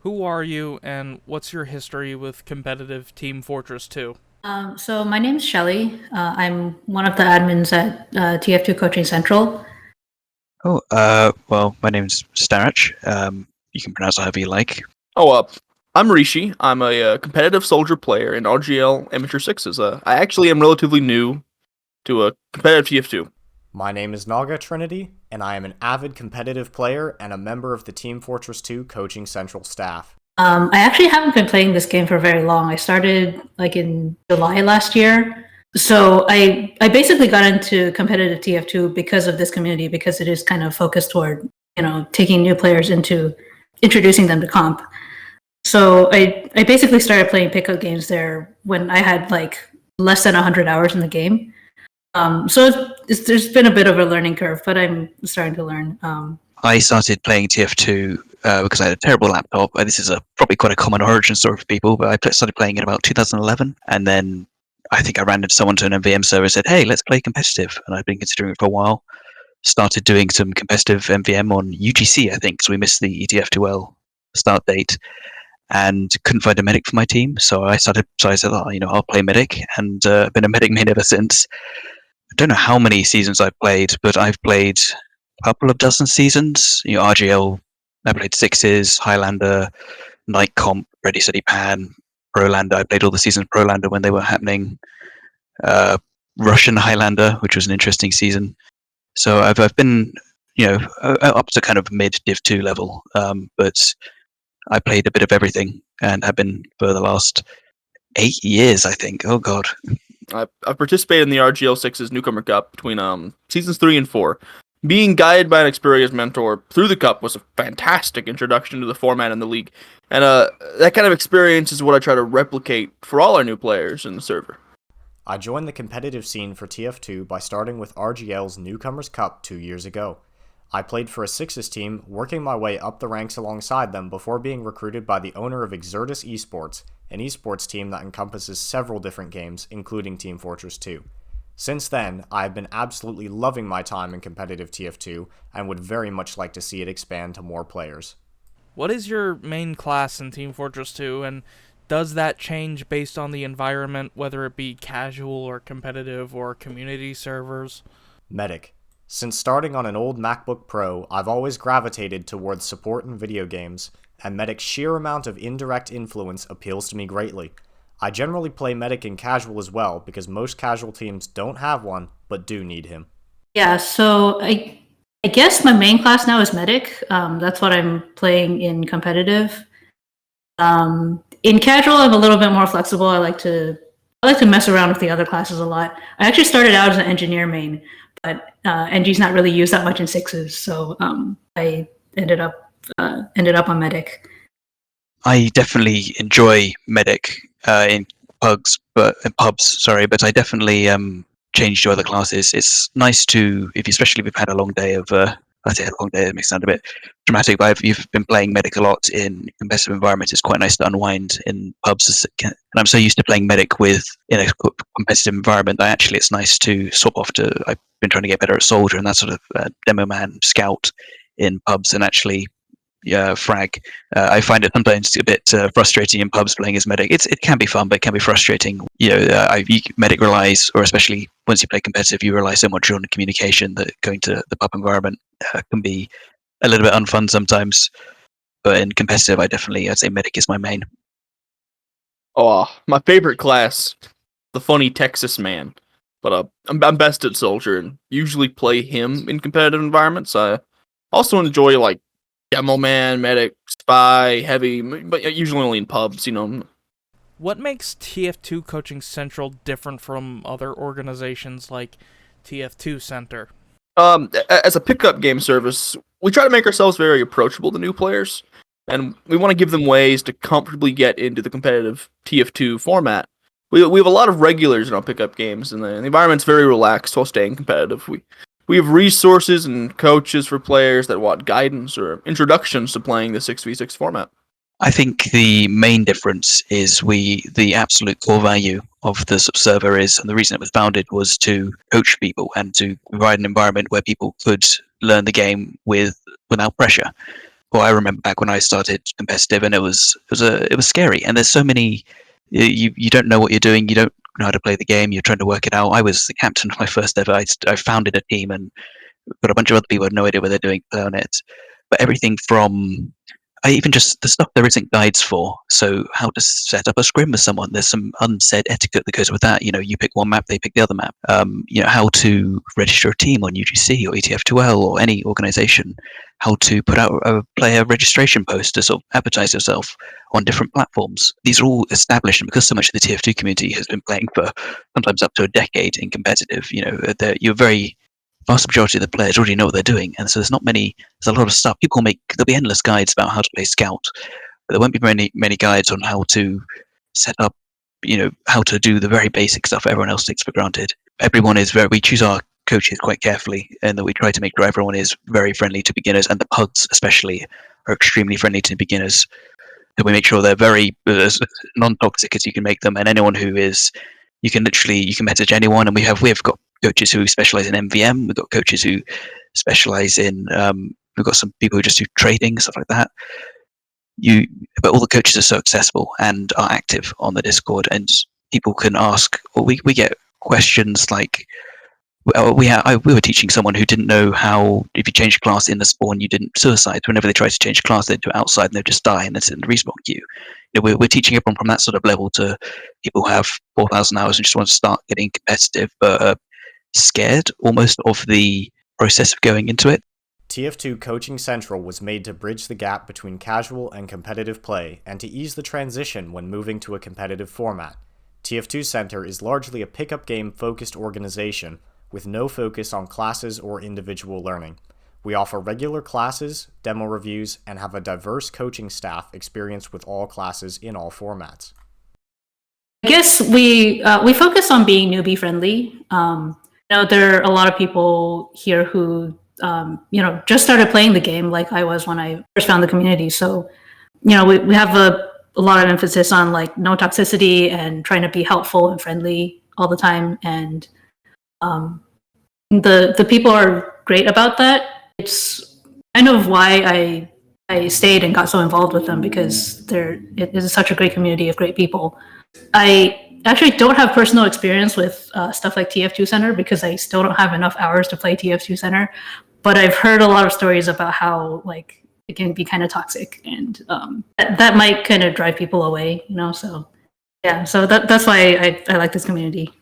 Who are you, and what's your history with competitive Team Fortress 2? So my name is Shelly. I'm one of the admins at TF2 Coaching Central. Well, my name's Starach. You can pronounce it however you like. I'm Rishi. I'm a competitive soldier player in RGL Amateur Sixes. I actually am relatively new to a competitive TF2. My name is Naga Trinity, and I am an avid competitive player and a member of the Team Fortress 2 Coaching Central staff. I actually haven't been playing this game for very long. I started like in July last year. So I basically got into competitive TF2 because of this community, because it is kind of focused toward, taking new players into introducing them to comp. So I basically started playing pickup games there when I had like less than 100 hours in the game. There's been a bit of a learning curve, but I'm starting to learn. I started playing TF2 because I had a terrible laptop. This is probably quite a common origin story for people, but I started playing in about 2011, and then I think I ran into someone to an MVM server and said, "Hey, let's play competitive," and I've been considering it for a while. Started doing some competitive MVM on UGC, I think, because we missed the ETF2L start date, and couldn't find a medic for my team. So I said, I'll play medic, and been a medic main ever since. I don't know how many seasons I've played, but I've played a couple of dozen seasons. RGL, I played Sixes, Highlander, Night Comp, Ready Steady Pan, Prolander. I played all the seasons of Prolander when they were happening. Russian Highlander, which was an interesting season. So I've been, up to kind of mid Div 2 level, but I played a bit of everything and have been for the last 8 years, I think. Oh God. I've participated in the RGL Sixes Newcomer Cup between seasons 3 and 4. Being guided by an experienced mentor through the cup was a fantastic introduction to the format and the league, and that kind of experience is what I try to replicate for all our new players in the server. I joined the competitive scene for TF2 by starting with RGL's Newcomers Cup 2 years ago. I played for a Sixes team, working my way up the ranks alongside them before being recruited by the owner of Exertus Esports, an esports team that encompasses several different games, including Team Fortress 2. Since then, I have been absolutely loving my time in competitive TF2 and would very much like to see it expand to more players. What is your main class in Team Fortress 2, and does that change based on the environment, whether it be casual or competitive or community servers? Medic. Since starting on an old MacBook Pro, I've always gravitated towards support in video games, and Medic's sheer amount of indirect influence appeals to me greatly. I generally play Medic in casual as well, because most casual teams don't have one, but do need him. Yeah, so I guess my main class now is medic. That's what I'm playing in competitive. In casual, I'm a little bit more flexible. I like to mess around with the other classes a lot. I actually started out as an engineer main, but NG's not really used that much in Sixes, so I ended up on medic. I definitely enjoy medic in pubs, but I definitely change to other classes. It's nice to, especially if you've had a long day of, I say a long day, it may sound a bit dramatic, but if you've been playing medic a lot in competitive environments, it's quite nice to unwind in pubs. And I'm so used to playing medic in a competitive environment that actually it's nice to swap off to, I've been trying to get better at soldier and that sort of demo man scout in pubs and actually frag. I find it sometimes a bit frustrating in pubs playing as medic. It can be fun, but it can be frustrating. Medic relies, or especially once you play competitive, you rely so much on communication that going to the pub environment can be a little bit unfun sometimes. But in competitive, I'd say medic is my main. My favorite class, the funny Texas man. But I'm best at soldier and usually play him in competitive environments. I also enjoy like Demo Man, Medic, Spy, Heavy, but usually only in pubs. What makes TF2 Coaching Central different from other organizations like TF2 Center? As a pickup game service, we try to make ourselves very approachable to new players, and we want to give them ways to comfortably get into the competitive TF2 format. We have a lot of regulars in our pickup games, and the environment's very relaxed while staying competitive. We have resources and coaches for players that want guidance or introductions to playing the 6v6 format. I think the main difference is the absolute core value of the subserver is, and the reason it was founded was to coach people and to provide an environment where people could learn the game without pressure. Well, I remember back when I started competitive, and it was scary. And there's so many, you don't know what you're doing, you don't know how to play the game, you're trying to work it out. I was the captain of my first ever. I founded a team and got a bunch of other people who had no idea what they're doing on it. But everything from I even just the stuff there isn't guides for. So how to set up a scrim with someone. There's some unsaid etiquette that goes with that. You pick one map, they pick the other map. How to register a team on UGC or TF2L or any organization. How to put out a player registration post to sort of advertise yourself on different platforms. These are all established, and because so much of the TF2 community has been playing for sometimes up to a decade in competitive, you're very vast majority of the players already know what they're doing, and so there's a lot of stuff. There'll be endless guides about how to play Scout, but there won't be many guides on how to set up, how to do the very basic stuff everyone else takes for granted. We choose our coaches quite carefully, and that we try to make sure everyone is very friendly to beginners, and the pugs especially are extremely friendly to beginners. And we make sure they're very as non-toxic as you can make them, and anyone who is, you can message anyone, and we've got coaches who specialize in MVM. We've got coaches who specialize in. We've got some people who just do trading, stuff like that. But all the coaches are so accessible and are active on the Discord, and people can ask. Or we get questions like, we were teaching someone who didn't know how, if you change class in the spawn, you didn't suicide. Whenever they try to change class, they'd do it outside and they'd just die and then sit in the respawn queue. We're teaching everyone from that sort of level to people who have 4,000 hours and just want to start getting competitive, but are scared almost of the process of going into it. TF2 Coaching Central was made to bridge the gap between casual and competitive play, and to ease the transition when moving to a competitive format. TF2 Center is largely a pickup game-focused organization, with no focus on classes or individual learning. We offer regular classes, demo reviews, and have a diverse coaching staff experienced with all classes in all formats. I guess we focus on being newbie friendly. There are a lot of people here who just started playing the game like I was when I first found the community. So, we have a lot of emphasis on like no toxicity and trying to be helpful and friendly all the time. And the people are great about that. It's kind of why I stayed and got so involved with them, because it is such a great community of great people. I actually don't have personal experience with stuff like TF2 Center because I still don't have enough hours to play TF2 Center, but I've heard a lot of stories about how like it can be kind of toxic, and that might kind of drive people away, so yeah, so that's why I like this community.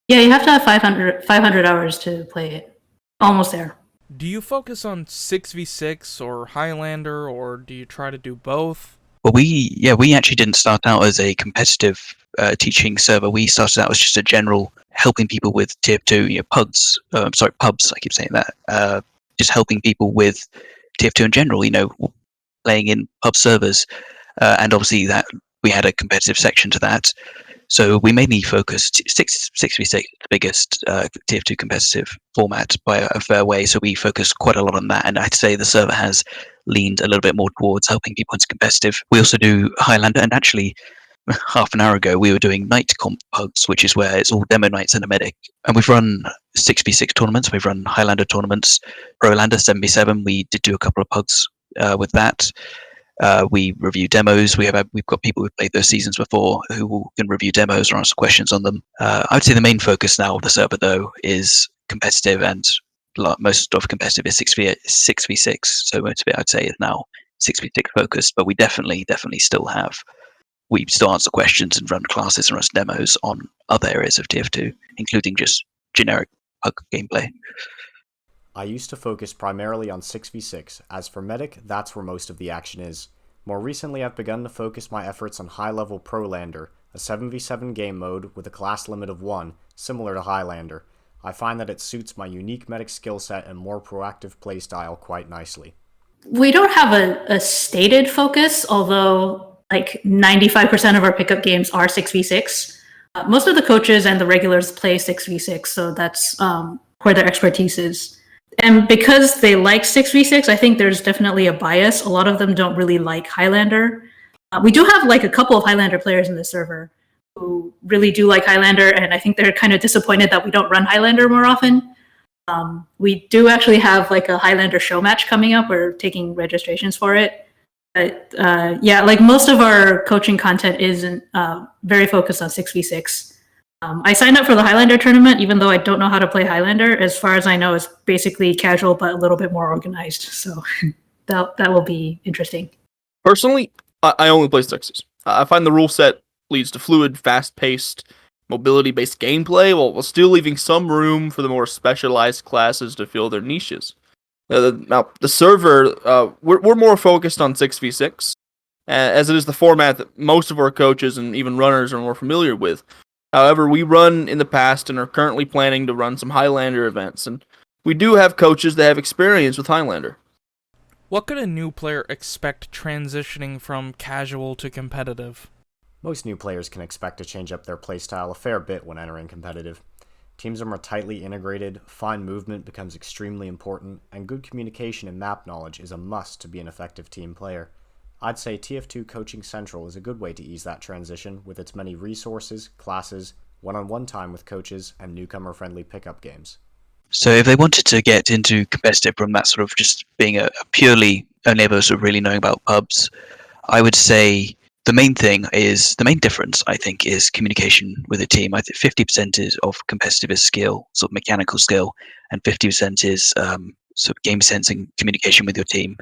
Yeah, you have to have 500 hours to play it. Almost there. Do you focus on 6v6 or Highlander, or do you try to do both? Well, we actually didn't start out as a competitive teaching server. We started out as just a general helping people with tier 2, pubs. I keep saying that. Just helping people with tier 2 in general. Playing in pub servers, and obviously that we had a competitive section to that. So we mainly focused 6v6, the biggest TF2 competitive format by a fair way. So we focused quite a lot on that, and I'd say the server has leaned a little bit more towards helping people into competitive. We also do Highlander, and actually half an hour ago we were doing night comp pugs, which is where it's all demo nights and a medic. And we've run 6v6 tournaments, we've run Highlander tournaments, Prolander 7v7. We did do a couple of pugs with that. We review demos. We've got people who've played those seasons before who can review demos or answer questions on them. I would say the main focus now of the server, though, is competitive, and most of competitive is 6v6. So most of it, I'd say, is now 6v6 focused. But we definitely we still answer questions and run classes and run demos on other areas of TF2, including just generic pug gameplay. I used to focus primarily on 6v6. As for Medic, that's where most of the action is. More recently, I've begun to focus my efforts on high-level Prolander, a 7v7 game mode with a class limit of 1, similar to Highlander. I find that it suits my unique Medic skill set and more proactive playstyle quite nicely. We don't have a stated focus, although like 95% of our pickup games are 6v6. Most of the coaches and the regulars play 6v6, so that's where their expertise is. And because they like 6v6, I think there's definitely a bias. A lot of them don't really like Highlander. We do have like a couple of Highlander players in the server who really do like Highlander, and I think they're kind of disappointed that we don't run Highlander more often. We do actually have like a Highlander show match coming up. We're taking registrations for it. But yeah, like most of our coaching content is very focused on 6v6. I signed up for the Highlander tournament, even though I don't know how to play Highlander. As far as I know, it's basically casual, but a little bit more organized. So that will be interesting. Personally, I only play sixes. I find the rule set leads to fluid, fast-paced, mobility-based gameplay, while still leaving some room for the more specialized classes to fill their niches. Now, the server, we're more focused on 6v6, as it is the format that most of our coaches and even runners are more familiar with. However, we run in the past and are currently planning to run some Highlander events, and we do have coaches that have experience with Highlander. What could a new player expect transitioning from casual to competitive? Most new players can expect to change up their playstyle a fair bit when entering competitive. Teams are more tightly integrated, fine movement becomes extremely important, and good communication and map knowledge is a must to be an effective team player. I'd say TF2 Coaching Central is a good way to ease that transition with its many resources, classes, one-on-one time with coaches, and newcomer-friendly pickup games. So if they wanted to get into competitive from that sort of just being a purely only ever sort of really knowing about pubs, I would say the main difference, I think, is communication with a team. I think 50% is of competitive is skill, sort of mechanical skill, and 50% is sort of game sensing communication with your team.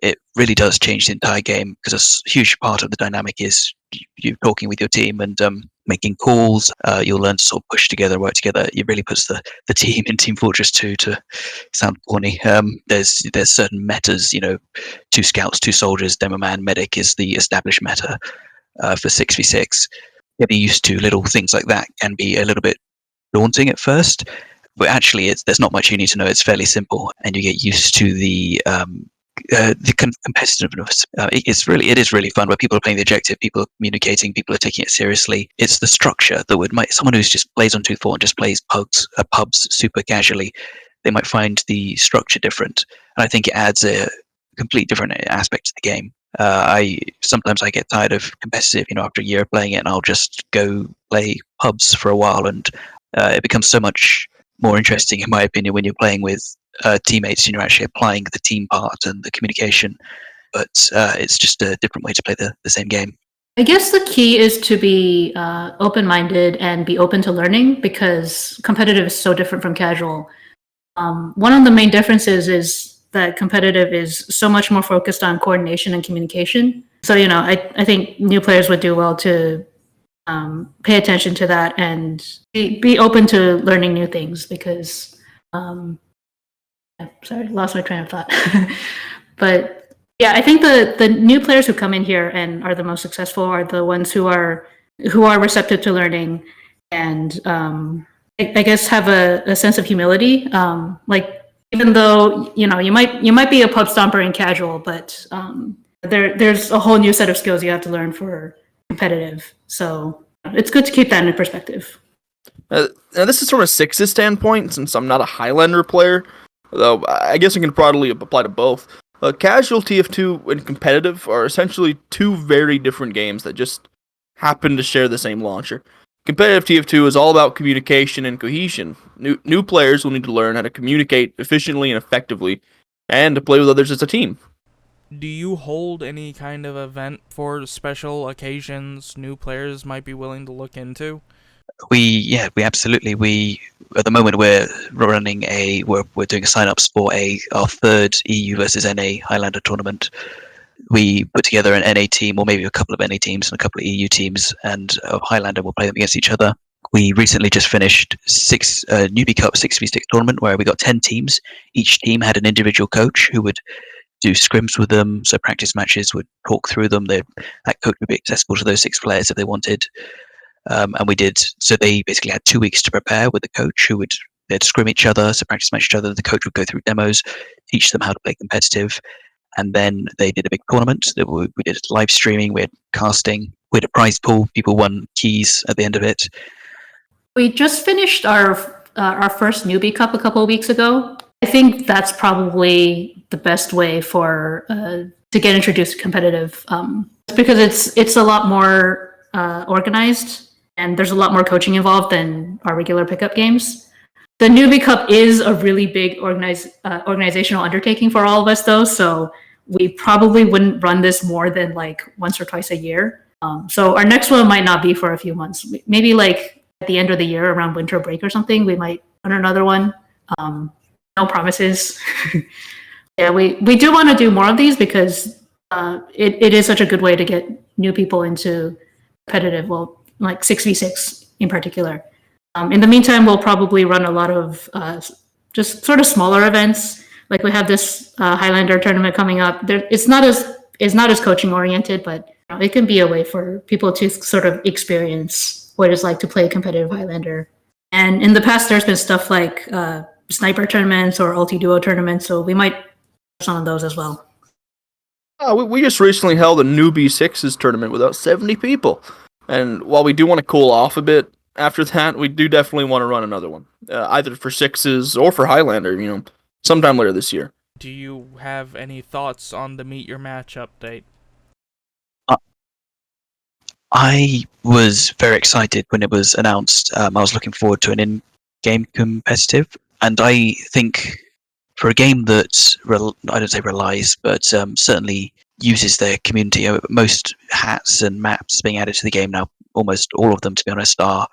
It really does change the entire game because a huge part of the dynamic is you talking with your team and making calls. You'll learn to sort of push together, work together. It really puts the team in Team Fortress 2 to sound corny. There's certain metas, 2 scouts, 2 soldiers, demo man, medic is the established meta for 6v6. Getting used to little things like that can be a little bit daunting at first, but actually there's not much you need to know. It's fairly simple, and you get used to the competitiveness. It is really fun where people are playing the objective, people are communicating, people are taking it seriously. It's the structure that someone who's just plays on 2-4 and just plays pubs super casually, they might find the structure different. And I think it adds a complete different aspect to the game. Sometimes I get tired of competitive, after a year of playing it, and I'll just go play pubs for a while, and it becomes so much more interesting, in my opinion, when you're playing with teammates and you're actually applying the team part and the communication. But it's just a different way to play the same game. I guess the key is to be open-minded and be open to learning, because competitive is so different from casual. One of the main differences is that competitive is so much more focused on coordination and communication. So, I think new players would do well to pay attention to that and be open to learning new things, because sorry, lost my train of thought. But yeah, I think the new players who come in here and are the most successful are the ones who are receptive to learning, and I guess have a sense of humility. Like, even though you might be a pub stomper in casual, but there's a whole new set of skills you have to learn for competitive. So it's good to keep that in perspective. Now this is from a sixes standpoint, since I'm not a Highlander player, though I guess I can probably apply to both. Casual TF2 and competitive are essentially 2 very different games that just happen to share the same launcher. Competitive TF2 is all about communication and cohesion. New players will need to learn how to communicate efficiently and effectively, and to play with others as a team. Do you hold any kind of event for special occasions new players might be willing to look into? We absolutely. At the moment we're doing a sign-ups for our 3rd EU versus NA Highlander tournament. We put together an NA team, or maybe a couple of NA teams and a couple of EU teams, and Highlander will play them against each other. We recently just finished Newbie Cup 6v6 tournament where we got 10 teams. Each team had an individual coach who would do scrims with them, so practice matches, would talk through them. That coach would be accessible to those 6 players if they wanted. And we did, so they basically had 2 weeks to prepare with the coach they'd scrim each other, so practice match each other. The coach would go through demos, teach them how to play competitive, and then they did a big tournament. We did live streaming, we had casting, we had a prize pool, people won keys at the end of it. We just finished our first Newbie Cup a couple of weeks ago. I think that's probably the best way for to get introduced to competitive, because it's a lot more organized, and there's a lot more coaching involved than our regular pickup games. the Newbie Cup is a really big organizational undertaking for all of us, though. So we probably wouldn't run this more than like once or twice a year. So our next one might not be for a few months. Maybe like at the end of the year, around winter break or something, we might run another one. No promises. Yeah, we do want to do more of these because it is such a good way to get new people into competitive. Well, like 6v6 in particular. In the meantime, we'll probably run a lot of just sort of smaller events. Like we have this Highlander tournament coming up. It's not as coaching oriented, but it can be a way for people to sort of experience what it's like to play competitive Highlander. And in the past, there's been stuff like sniper tournaments or ulti-duo tournaments, so we might do some of those as well. We just recently held a newbie sixes tournament with about 70 people. And while we do want to cool off a bit after that, we do definitely want to run another one, either for sixes or for Highlander, sometime later this year. Do you have any thoughts on the Meet Your Match update? I was very excited when it was announced. I was looking forward to an in-game competitive, and I think for a game that I don't say relies, but certainly uses their community. Most hats and maps being added to the game now, almost all of them, to be honest, are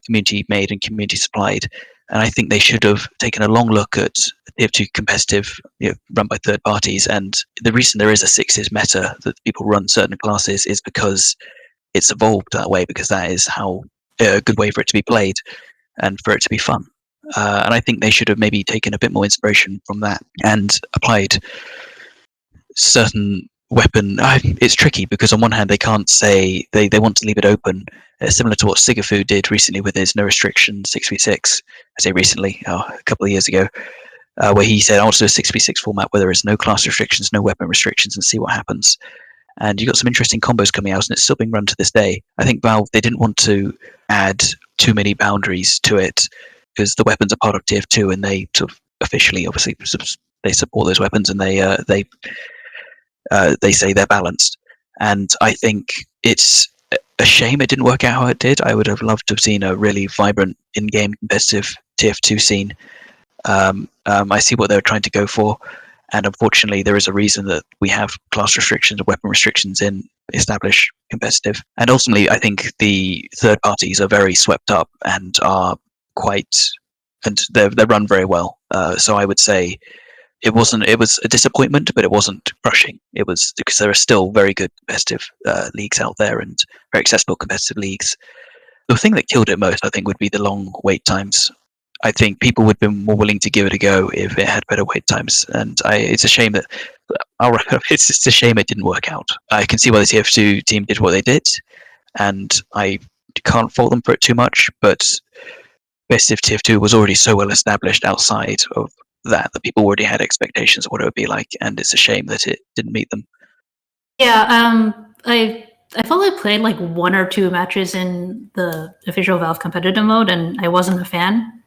community made and community supplied. And I think they should have taken a long look at TF2 competitive, run by third parties. And the reason there is a sixes meta that people run certain classes is because it's evolved that way, because that is how a good way for it to be played and for it to be fun. And I think they should have maybe taken a bit more inspiration from that and applied certain weapon. It's tricky because on one hand they can't say they want to leave it open, similar to what Sigafu did recently with his no restriction 6v6. I say recently, a couple of years ago, where he said, I want to do a 6v6 format where there is no class restrictions, no weapon restrictions, and see what happens. And you got some interesting combos coming out, and it's still being run to this day. I think Valve, they didn't want to add too many boundaries to it because the weapons are part of TF2, and they sort of officially, obviously, they support those weapons, and they say they're balanced. And I think it's a shame it didn't work out how it did. I would have loved to have seen a really vibrant in-game competitive TF2 scene. I see what they're trying to go for. And unfortunately, there is a reason that we have class restrictions and weapon restrictions in established competitive. And ultimately, I think the third parties are very swept up and are they're run very well. So I would say it was a disappointment, but it wasn't crushing. It was because there are still very good competitive leagues out there and very accessible competitive leagues. The thing that killed it most, I think, would be the long wait times. I think people would be more willing to give it a go if it had better wait times, and it's a shame that it's just a shame it didn't work out. I can see why the TF2 team did what they did, and I can't fault them for it too much. But best if TF2 was already so well established outside of that people already had expectations of what it would be like, and it's a shame that it didn't meet them. Yeah, I felt I played like one or two matches in the official Valve competitive mode, and I wasn't a fan.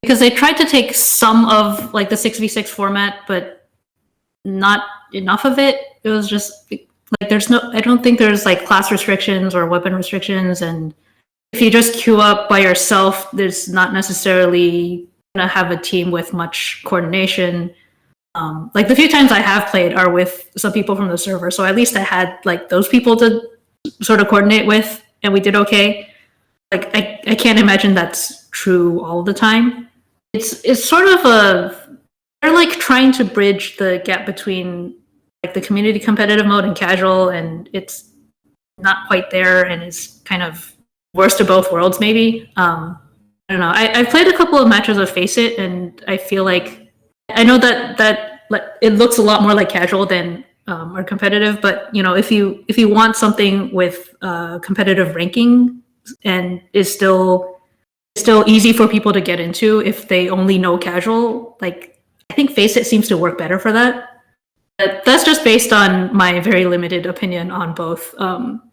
Because they tried to take some of like the 6v6 format, but not enough of it. It was just like I don't think there's like class restrictions or weapon restrictions, and if you just queue up by yourself, there's not necessarily gonna have a team with much coordination. Like the few times I have played are with some people from the server, so at least I had like those people to sort of coordinate with, and we did okay. Like I can't imagine that's true all the time. It's sort of they're like trying to bridge the gap between like the community competitive mode and casual, and it's not quite there, and it's kind of worst of both worlds maybe. I don't know. I've played a couple of matches of Face It, and I feel like I know that it looks a lot more like casual than or competitive, but if you want something with competitive ranking and is still easy for people to get into if they only know casual, like I think Face It seems to work better for that. But that's just based on my very limited opinion on both